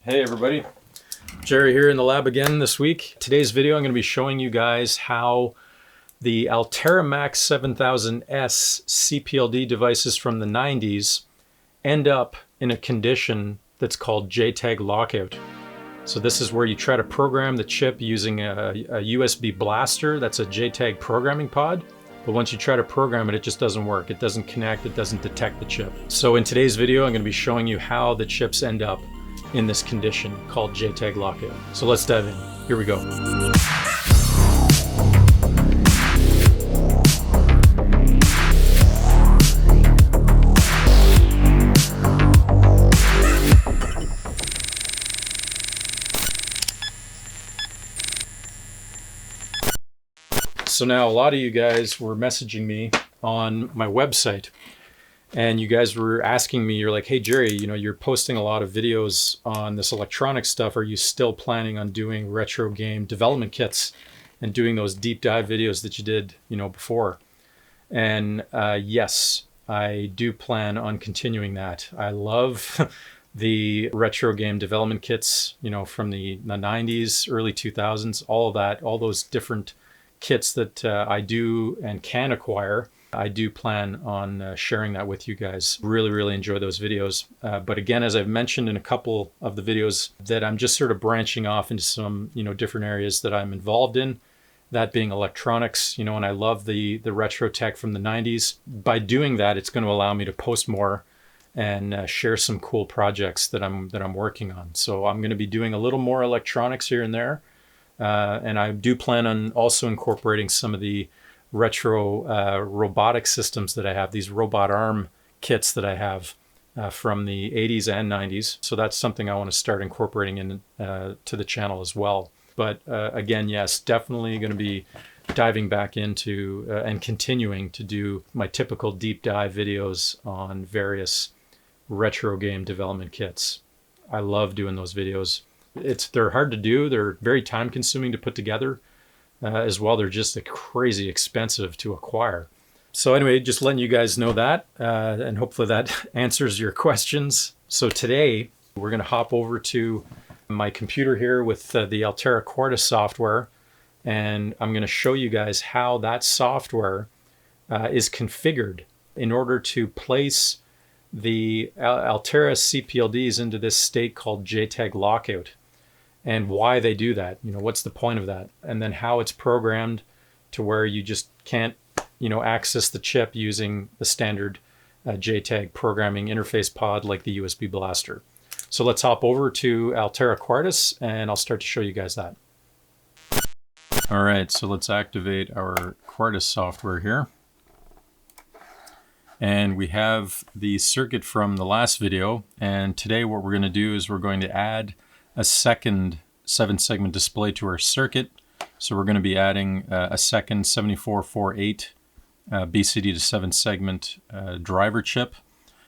Hey everybody, Jerry here in the lab again this week. Today's video I'm going to be showing you guys how the Altera MAX 7000S CPLD devices from the 90s end up in a condition that's called JTAG Lockout. So this is where you try to program the chip using a USB blaster. That's a JTAG programming pod. But once you try to program it, it just doesn't work. It doesn't connect, it doesn't detect the chip. So in today's video, I'm going to be showing you how the chips end up in this condition called JTAG Lockout. So let's dive in. Here we go. So now a lot of you guys were messaging me on my website, and you guys were asking me, you're like, hey Jerry, you know, you're posting a lot of videos on this electronic stuff. Are you still planning on doing retro game development kits and doing those deep dive videos that you did, you know, before? And yes, I do plan on continuing that. I love the retro game development kits, you know, from the 90s, early 2000s, all of that, all those different kits that I do and can acquire. I do plan on sharing that with you guys. Really enjoy those videos. But again, as I've mentioned in a couple of the videos, that I'm just sort of branching off into some, you know, different areas that I'm involved in, that being electronics, you know, and I love the retro tech from the 90s. By doing that, it's going to allow me to post more and share some cool projects that I'm working on. So I'm going to be doing a little more electronics here and there. And I do plan on also incorporating some of the retro robotic systems that I have, these robot arm kits that I have from the 80s and 90s. So that's something I want to start incorporating in to the channel as well. But again, yes, definitely going to be diving back into and continuing to do my typical deep dive videos on various retro game development kits. I love doing those videos. They're hard to do. They're very time consuming to put together. As well, they're just crazy expensive to acquire. So anyway, just letting you guys know that, and hopefully that answers your questions. So today, we're going to hop over to my computer here with the Altera Quartus software, and I'm going to show you guys how that software is configured in order to place the Altera CPLDs into this state called JTAG Lockout, and why they do that. You know, what's the point of that? And then how it's programmed to where you just can't, you know, access the chip using the standard JTAG programming interface pod like the USB blaster. So let's hop over to Altera Quartus and I'll start to show you guys that. All right, so let's activate our Quartus software here. And we have the circuit from the last video. And today what we're going to do is we're going to add a second 7-segment display to our circuit. So we're going to be adding a second 7448 BCD to 7-segment driver chip.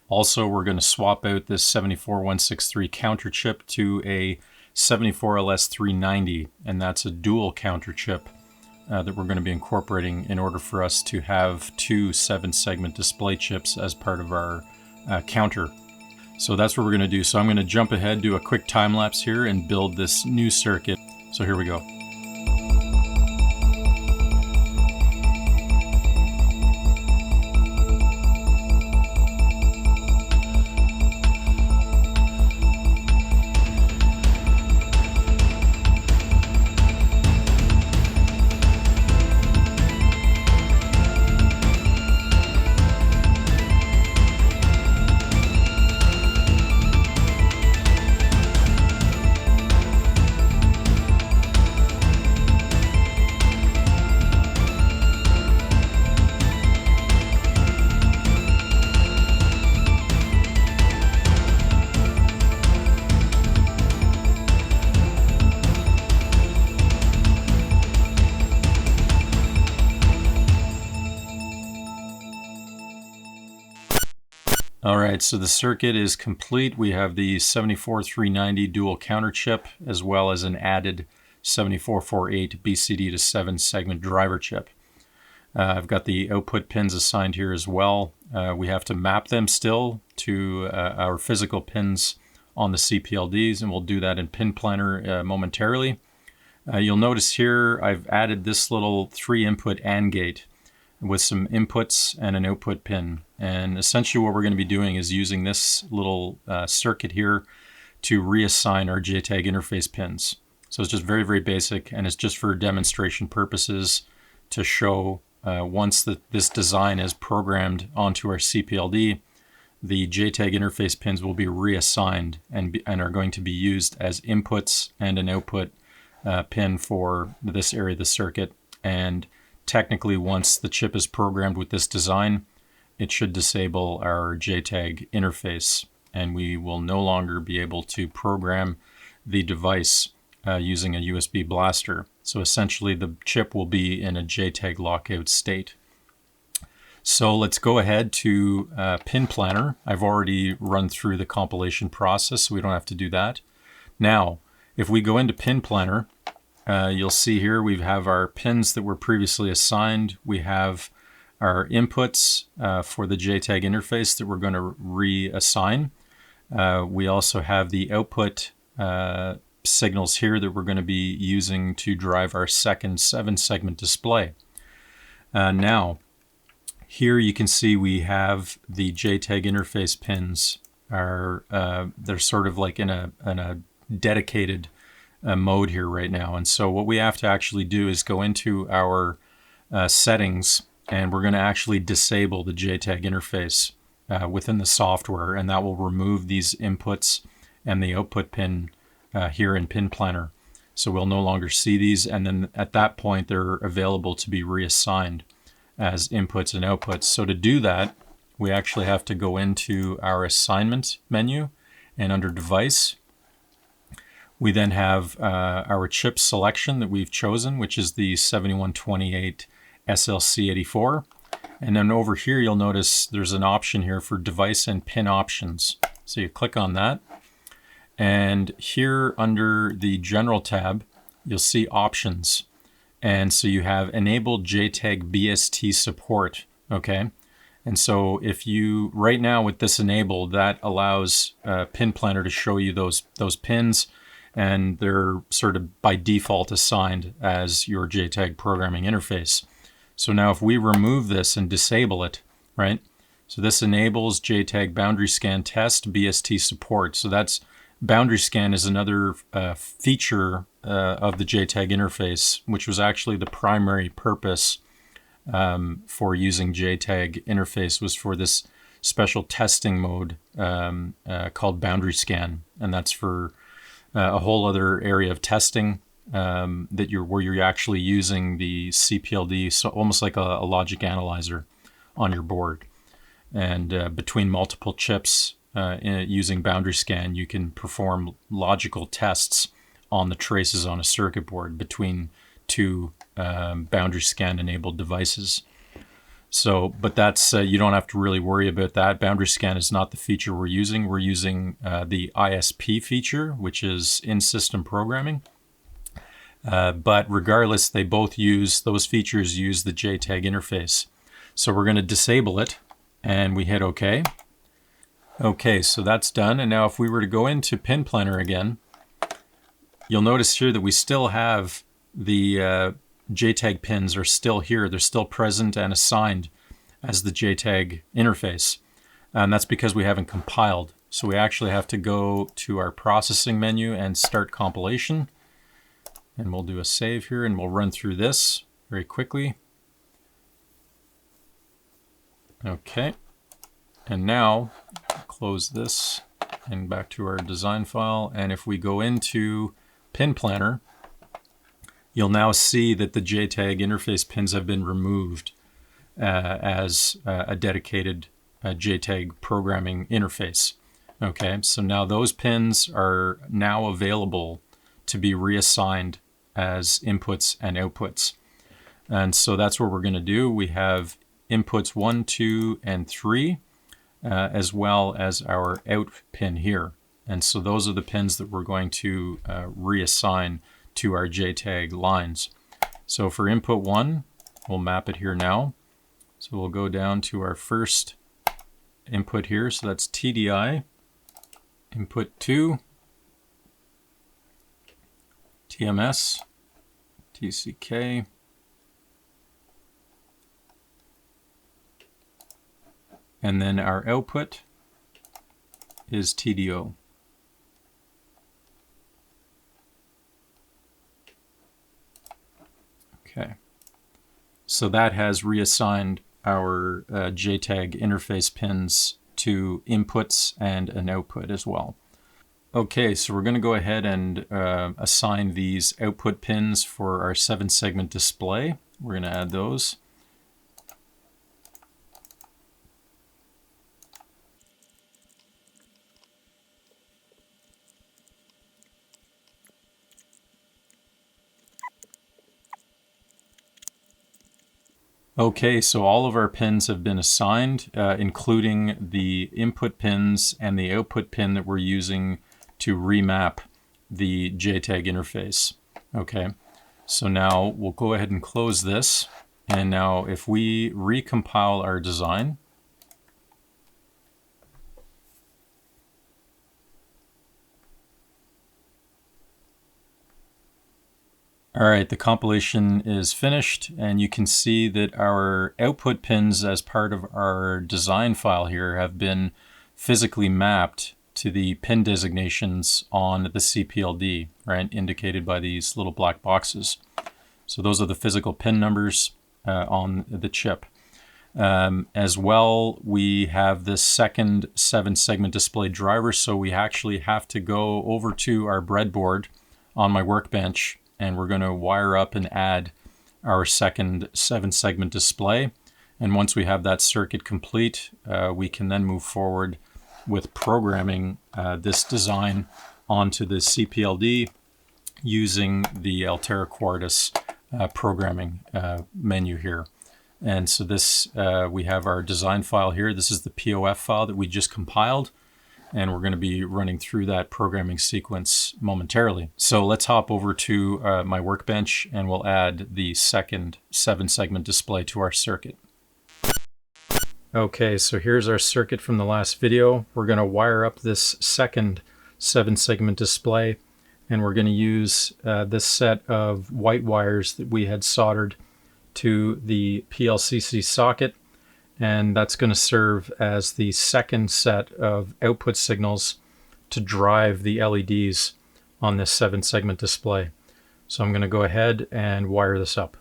Also, we're going to swap out this 74163 counter chip to a 74LS390, and that's a dual counter chip that we're going to be incorporating in order for us to have two 7-segment display chips as part of our counter. So that's what we're going to do. So I'm going to jump ahead, do a quick time lapse here, and build this new circuit. So here we go. All right, so the circuit is complete. We have the 74390 dual counter chip, as well as an added 7448 BCD to 7-segment driver chip. I've got the output pins assigned here as well. We have to map them still to our physical pins on the CPLDs, and we'll do that in pin planner momentarily. You'll notice here I've added this little 3-input AND gate with some inputs and an output pin. And essentially what we're going to be doing is using this little circuit here to reassign our JTAG interface pins. So it's just very, very basic, and it's just for demonstration purposes to show once this design is programmed onto our CPLD, the JTAG interface pins will be reassigned and are going to be used as inputs and an output pin for this area of the circuit. And technically, once the chip is programmed with this design, it should disable our JTAG interface, and we will no longer be able to program the device using a USB blaster. So essentially the chip will be in a JTAG lockout state. So let's go ahead to pin planner. I've already run through the compilation process, so we don't have to do that. Now, if we go into pin planner, you'll see here we have our pins that were previously assigned. We have our inputs for the JTAG interface that we're going to reassign. We also have the output signals here that we're going to be using to drive our second 7-segment display. Now, here you can see we have the JTAG interface pins. They're sort of like in a dedicated mode here right now. And so what we have to actually do is go into our settings, and we're going to actually disable the JTAG interface within the software, and that will remove these inputs and the output pin here in pin planner. So we'll no longer see these, and then at that point they're available to be reassigned as inputs and outputs. So to do that, we actually have to go into our assignment menu, and under device, we then have our chip selection that we've chosen, which is the 7128 SLC84. And then over here, you'll notice there's an option here for device and pin options. So you click on that. And here under the general tab, you'll see options. And so you have enabled JTAG BST support. Okay. And so if you, right now with this enabled, that allows pin planner to show you those pins, and they're sort of by default assigned as your JTAG programming interface. So now if we remove this and disable it, right? So this enables JTAG boundary scan test BST support. So that's boundary scan is another feature of the JTAG interface, which was actually the primary purpose for using JTAG interface, was for this special testing mode called boundary scan. And that's for a whole other area of testing where you're actually using the CPLD, so almost like a logic analyzer on your board. And between multiple chips using boundary scan, you can perform logical tests on the traces on a circuit board between two boundary scan enabled devices. So, but that's, you don't have to really worry about that. Boundary scan is not the feature we're using. We're using the ISP feature, which is in-system programming. But regardless, they both use, those features use the JTAG interface. So we're going to disable it, and we hit OK. Okay, so that's done. And now if we were to go into pin planner again, you'll notice here that we still have the JTAG pins are still here. They're still present and assigned as the JTAG interface. And that's because we haven't compiled. So we actually have to go to our processing menu and start compilation. And we'll do a save here, and we'll run through this very quickly. Okay. And now close this and back to our design file. And if we go into pin planner, you'll now see that the JTAG interface pins have been removed as a dedicated JTAG programming interface. Okay, so now those pins are now available to be reassigned as inputs and outputs. And so that's what we're going to do. We have inputs 1, 2, and 3, as well as our out pin here. And so those are the pins that we're going to reassign to our JTAG lines. So for input 1, we'll map it here now. So we'll go down to our first input here. So that's TDI. input 2, TMS, TCK, and then our output is TDO. Okay, so that has reassigned our JTAG interface pins to inputs and an output as well. Okay, so we're going to go ahead and assign these output pins for our 7-segment display. We're going to add those. Okay, so all of our pins have been assigned, including the input pins and the output pin that we're using to remap the JTAG interface. Okay, so now we'll go ahead and close this. And now if we recompile our design, all right, the compilation is finished, and you can see that our output pins as part of our design file here have been physically mapped to the pin designations on the CPLD, right, indicated by these little black boxes. So those are the physical pin numbers on the chip. As well, we have this second 7-segment display driver, so we actually have to go over to our breadboard on my workbench, and we're going to wire up and add our second 7-segment display. And once we have that circuit complete, we can then move forward with programming this design onto the CPLD using the Altera Quartus programming menu here. And so this, we have our design file here. This is the POF file that we just compiled, and we're going to be running through that programming sequence momentarily. So let's hop over to my workbench, and we'll add the second 7-segment display to our circuit. Okay, so here's our circuit from the last video. We're going to wire up this second 7-segment display, and we're going to use this set of white wires that we had soldered to the PLCC socket, and that's going to serve as the second set of output signals to drive the LEDs on this 7-segment display. So I'm going to go ahead and wire this up.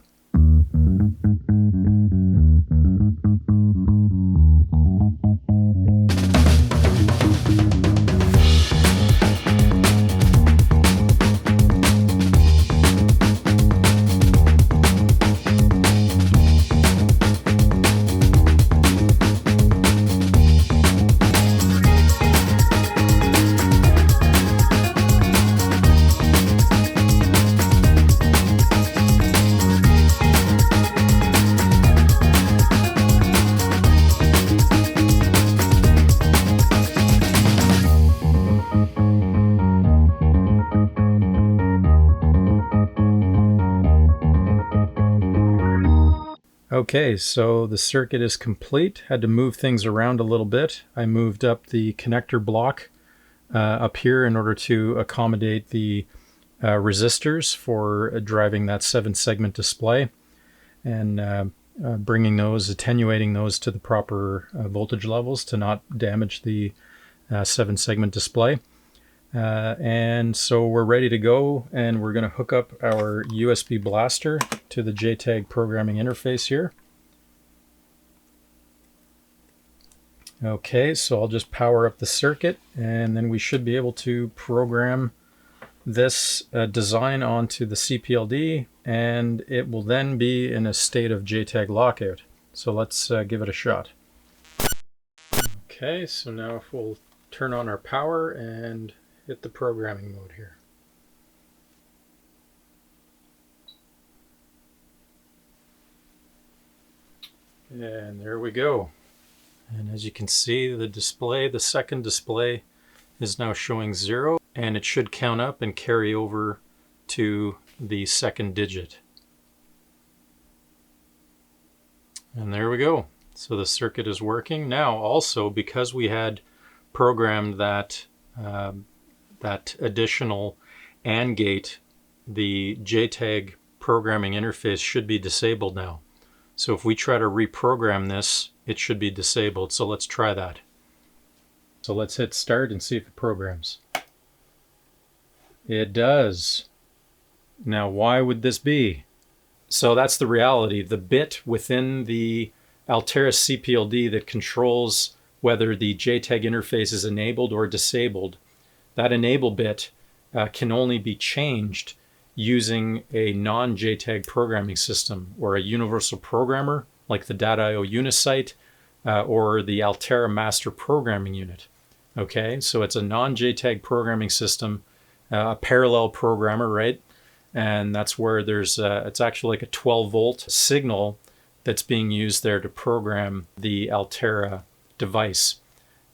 Okay, so the circuit is complete. Had to move things around a little bit. I moved up the connector block up here in order to accommodate the resistors for driving that 7-segment display, and bringing those, attenuating those to the proper voltage levels to not damage the 7-segment display. And so we're ready to go, and we're going to hook up our USB blaster to the JTAG programming interface here. Okay, so I'll just power up the circuit, and then we should be able to program this design onto the CPLD, and it will then be in a state of JTAG lockout. So let's give it a shot. Okay, so now if we'll turn on our power and hit the programming mode here. And there we go. And as you can see, the display, the second display, is now showing 0, and it should count up and carry over to the second digit. And there we go. So the circuit is working. Now also, because we had programmed that that additional AND gate, the JTAG programming interface should be disabled now. So if we try to reprogram this, it should be disabled. So let's try that. So let's hit start and see if it programs. It does. Now, why would this be? So that's the reality. The bit within the Altera CPLD that controls whether the JTAG interface is enabled or disabled, that enable bit can only be changed using a non-JTAG programming system or a universal programmer like the Data.io Unisite or the Altera Master Programming Unit. Okay, so it's a non-JTAG programming system, a parallel programmer, right? And that's where there's it's actually like a 12-volt signal that's being used there to program the Altera device.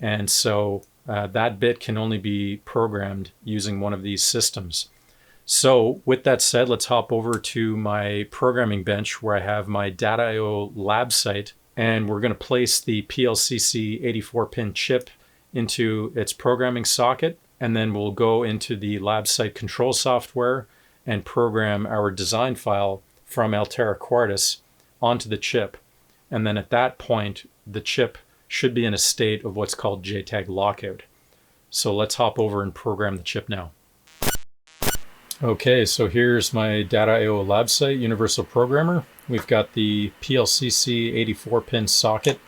And so that bit can only be programmed using one of these systems. So with that said, let's hop over to my programming bench where I have my Data.io lab site, and we're going to place the PLCC 84-pin chip into its programming socket, and then we'll go into the lab site control software and program our design file from Altera Quartus onto the chip. And then at that point, the chip should be in a state of what's called JTAG Lockout. So let's hop over and program the chip now. Okay, so here's my Data.io lab site universal programmer. We've got the PLCC 84-pin socket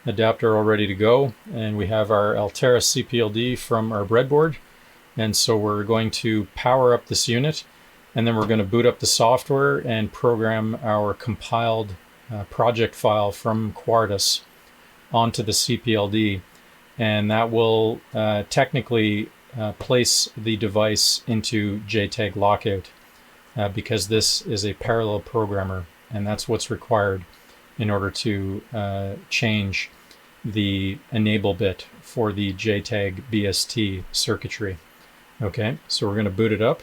adapter all ready to go, and we have our Altera CPLD from our breadboard. And so we're going to power up this unit, and then we're going to boot up the software and program our compiled project file from Quartus onto the CPLD. And that will technically place the device into JTAG Lockout because this is a parallel programmer, and that's what's required in order to change the enable bit for the JTAG BST circuitry. Okay, so we're going to boot it up.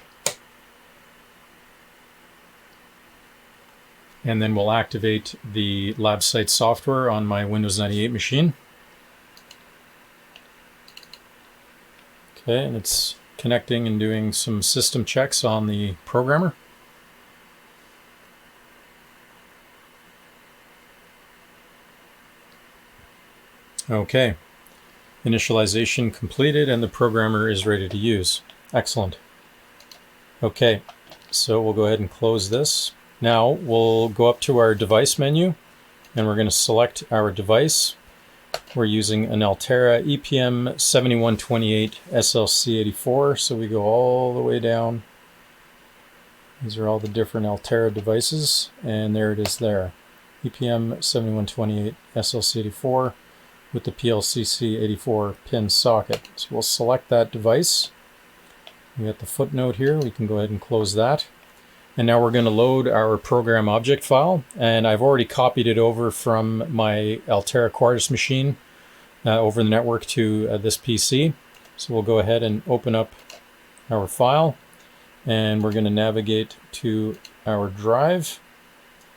And then we'll activate the lab site software on my Windows 98 machine. Okay, and it's connecting and doing some system checks on the programmer. Okay, initialization completed and the programmer is ready to use. Excellent. Okay, so we'll go ahead and close this. Now we'll go up to our device menu and we're going to select our device. We're using an Altera EPM7128SLC84, so we go all the way down. These are all the different Altera devices, and there it is there. EPM7128SLC84 with the PLCC 84-pin socket. So we'll select that device. We got the footnote here. We can go ahead and close that. And now we're going to load our program object file, and I've already copied it over from my Altera Quartus machine over the network to this PC. So we'll go ahead and open up our file, and we're going to navigate to our drive,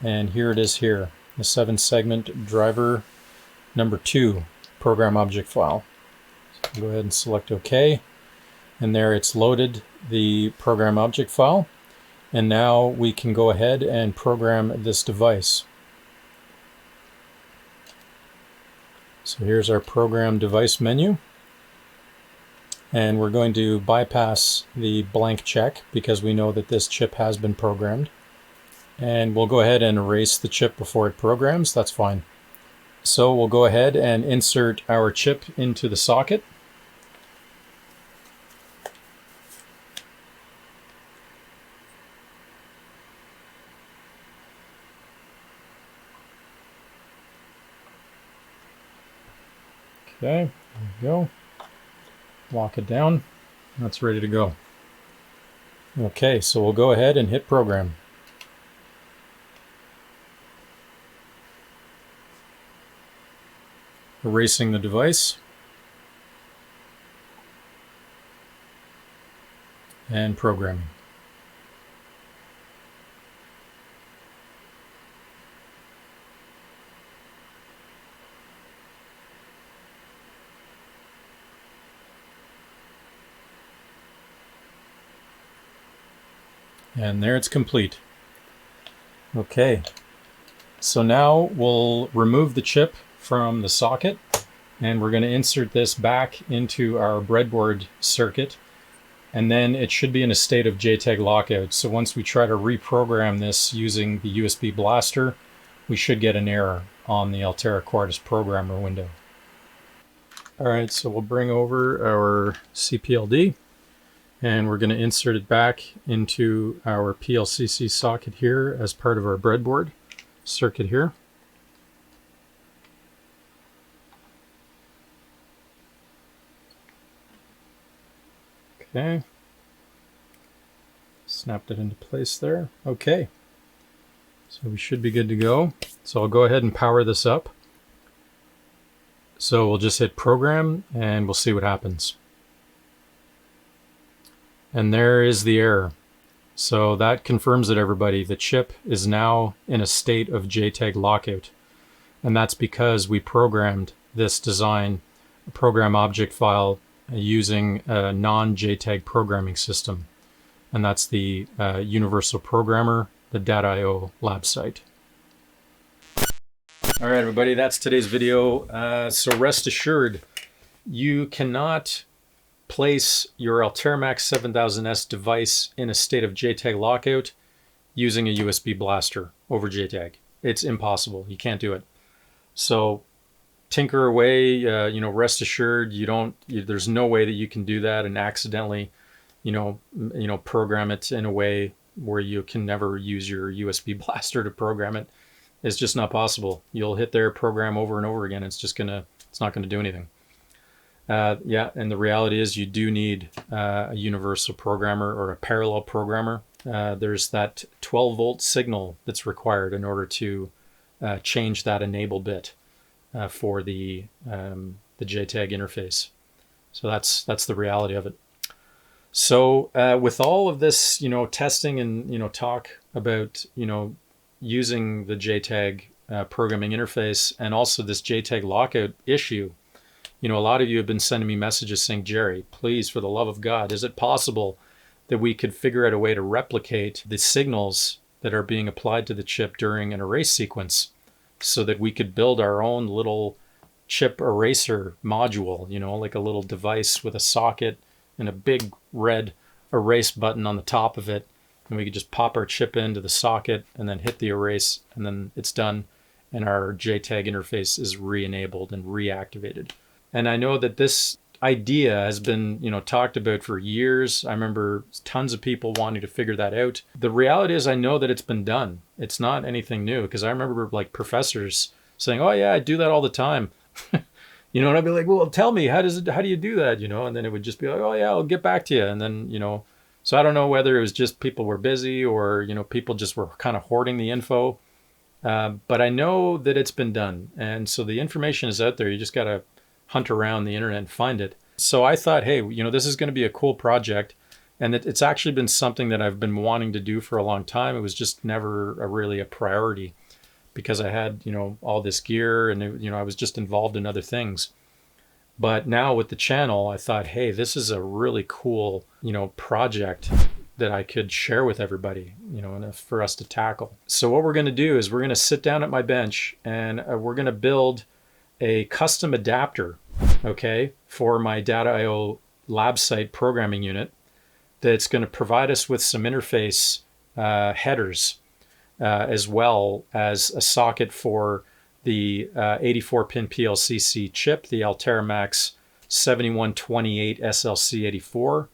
and here it is here, the 7-segment driver number 2 program object file. So we'll go ahead and select OK, and there it's loaded the program object file. And now we can go ahead and program this device. So here's our program device menu. And we're going to bypass the blank check because we know that this chip has been programmed. And we'll go ahead and erase the chip before it programs. That's fine. So we'll go ahead and insert our chip into the socket. Okay, there we go. Lock it down. That's ready to go. Okay, so we'll go ahead and hit program. Erasing the device. And programming. And there it's complete. Okay, so now we'll remove the chip from the socket, and we're going to insert this back into our breadboard circuit, and then it should be in a state of JTAG lockout. So once we try to reprogram this using the USB blaster, we should get an error on the Altera Quartus programmer window. All right, so we'll bring over our CPLD, and we're going to insert it back into our PLCC socket here as part of our breadboard circuit here. Okay, snapped it into place there. Okay, so we should be good to go. So I'll go ahead and power this up. So we'll just hit program and we'll see what happens. And there is the error. So that confirms it, everybody. The chip is now in a state of JTAG lockout. And that's because we programmed this design program object file using a non-JTAG programming system. And that's the Universal Programmer, the .io lab site. All right, everybody, that's today's video. So rest assured, you cannot place your Altera MAX 7000S device in a state of JTAG lockout using a USB blaster over JTAG. It's impossible. You can't do it. So tinker away, rest assured, there's no way that you can do that and accidentally, program it in a way where you can never use your USB blaster to program it. It's just not possible. You'll hit their program over and over again. It's not gonna do anything. Yeah, and the reality is you do need a universal programmer or a parallel programmer. There's that 12-volt signal that's required in order to change that enable bit for the JTAG interface. So that's the reality of it. So with all of this, testing and talk about using the JTAG programming interface and also this JTAG lockout issue, a lot of you have been sending me messages saying, Jerry, please, for the love of God, is it possible that we could figure out a way to replicate the signals that are being applied to the chip during an erase sequence so that we could build our own little chip eraser module, like a little device with a socket and a big red erase button on the top of it. And we could just pop our chip into the socket and then hit the erase, and then it's done. And our JTAG interface is re-enabled and reactivated. And I know that this idea has been, talked about for years. I remember tons of people wanting to figure that out. The reality is I know that it's been done. It's not anything new, because I remember like professors saying, oh yeah, I do that all the time. And I'd be like, well, tell me, how do you do that? And then it would just be like, oh yeah, I'll get back to you. And then, so I don't know whether it was just people were busy or, people just were kind of hoarding the info. But I know that it's been done. And so the information is out there. You just got to hunt around the internet and find it. So I thought, hey, this is going to be a cool project. And it's actually been something that I've been wanting to do for a long time. It was just never really a priority because I had, all this gear and, I was just involved in other things. But now with the channel, I thought, hey, this is a really cool, project that I could share with everybody, and for us to tackle. So what we're going to do is we're going to sit down at my bench and we're going to build a custom adapter, okay, for my .io lab site programming unit that's going to provide us with some interface headers as well as a socket for the 84-pin PLCC chip, the Altera MAX 7128SLC84.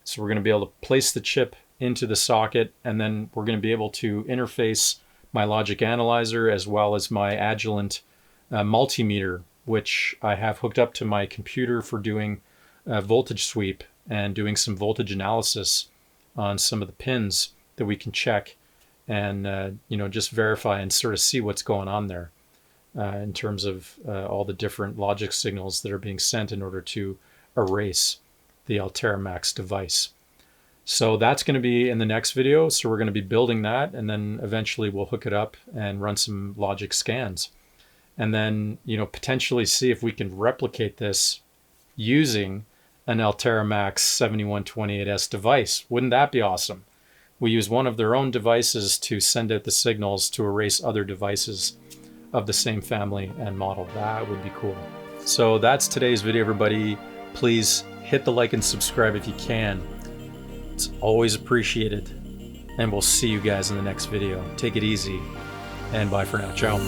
So we're going to be able to place the chip into the socket, and then we're going to be able to interface my logic analyzer as well as my Agilent multimeter, which I have hooked up to my computer for doing voltage sweep and doing some voltage analysis on some of the pins that we can check and just verify and sort of see what's going on there in terms of all the different logic signals that are being sent in order to erase the Altera MAX device. So that's going to be in the next video. So we're going to be building that, and then eventually we'll hook it up and run some logic scans. And then, potentially see if we can replicate this using an Altera MAX 7128S device. Wouldn't that be awesome? will use one of their own devices to send out the signals to erase other devices of the same family and model. That would be cool. So that's today's video, everybody. Please hit the like and subscribe if you can. It's always appreciated. And we'll see you guys in the next video. Take it easy, and bye for now. Ciao.